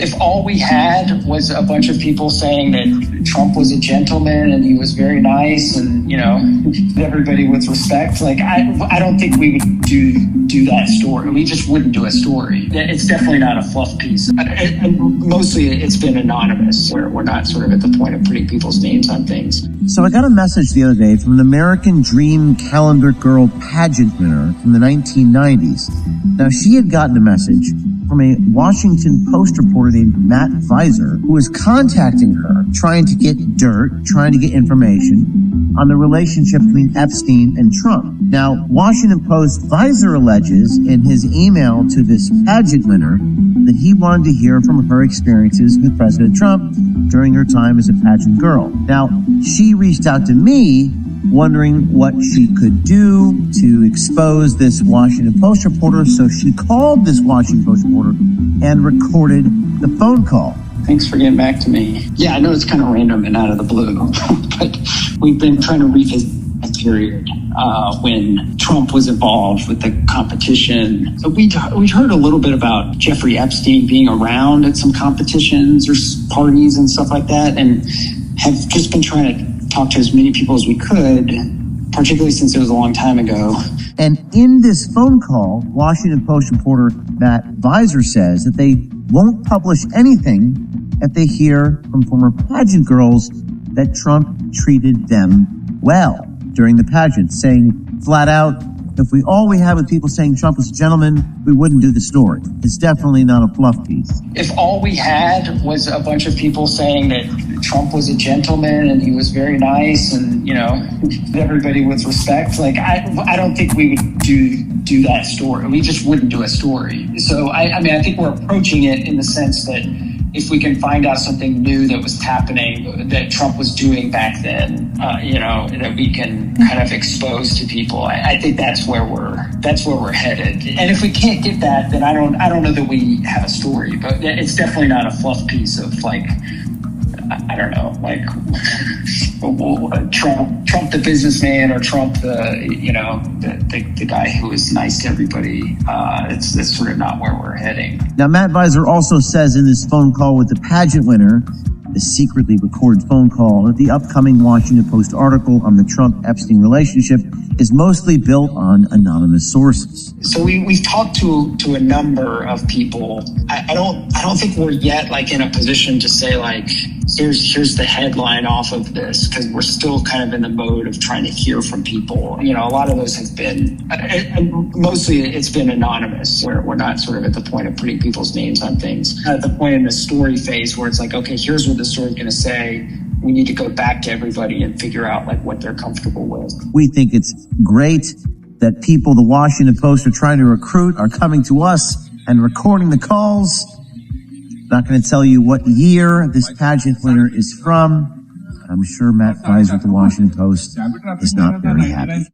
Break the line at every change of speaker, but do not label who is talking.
If all we had was a bunch of people saying that Trump was a gentleman and he was very nice and, everybody with respect, I don't think we would do that story. We just wouldn't do a story. It's definitely not a fluff piece. And mostly it's been anonymous, where we're not sort of at the point of putting people's names on things.
So I got a message the other day from an American Dream Calendar Girl pageant winner from the 1990s. Now, she had gotten a message from a Washington Post reporter named Matt Visor, who was contacting her, trying to get dirt, trying to get information on the relationship between Epstein and Trump. Now, Washington Post Visor alleges in his email to this pageant winner that he wanted to hear from her experiences with President Trump during her time as a pageant girl. Now, she reached out to me wondering what she could do to expose this Washington Post reporter, so she called this Washington Post reporter and recorded the phone call.
Thanks for getting back to me. Yeah, I know it's kind of random and out of the blue, but we've been trying to revisit a period when Trump was involved with the competition. So we'd heard a little bit about Jeffrey Epstein being around at some competitions or parties and stuff like that, and have just been trying to talk to as many people as we could, particularly since it was a long time ago.
And in this phone call, Washington Post reporter Matt Visor says that they won't publish anything if they hear from former pageant girls that Trump treated them well during the pageant, saying flat out, if all we had with people saying Trump was a gentleman, we wouldn't do the story. It's definitely not a fluff piece.
If all we had was a bunch of people saying that Trump was a gentleman and he was very nice and, everybody with respect, I don't think we would do that story. We just wouldn't do a story. So, I think we're approaching it in the sense that if we can find out something new that was happening, that Trump was doing back then, that we can kind of expose to people. I think that's where we're headed. And if we can't get that, then I don't know that we have a story. But it's definitely not a fluff piece of Trump the businessman, or Trump the guy who was nice to everybody. That's sort of not where we're heading.
Now, Matt Visor also says in this phone call with the pageant winner, the secretly recorded phone call, that the upcoming Washington Post article on the Trump-Epstein relationship is mostly built on anonymous sources.
So we've talked to a number of people. I don't think we're yet in a position to say here's the headline off of this, because we're still kind of in the mode of trying to hear from people. A lot of those have been, and mostly it's been anonymous, where we're not sort of at the point of putting people's names on things. At the point in the story phase where it's okay, here's what the story's going to say. We need to go back to everybody and figure out what they're comfortable with.
We think it's great that people the Washington Post are trying to recruit are coming to us and recording the calls. Not going to tell you what year this pageant winner is from. I'm sure Matt Visor at the Washington Post is not very happy.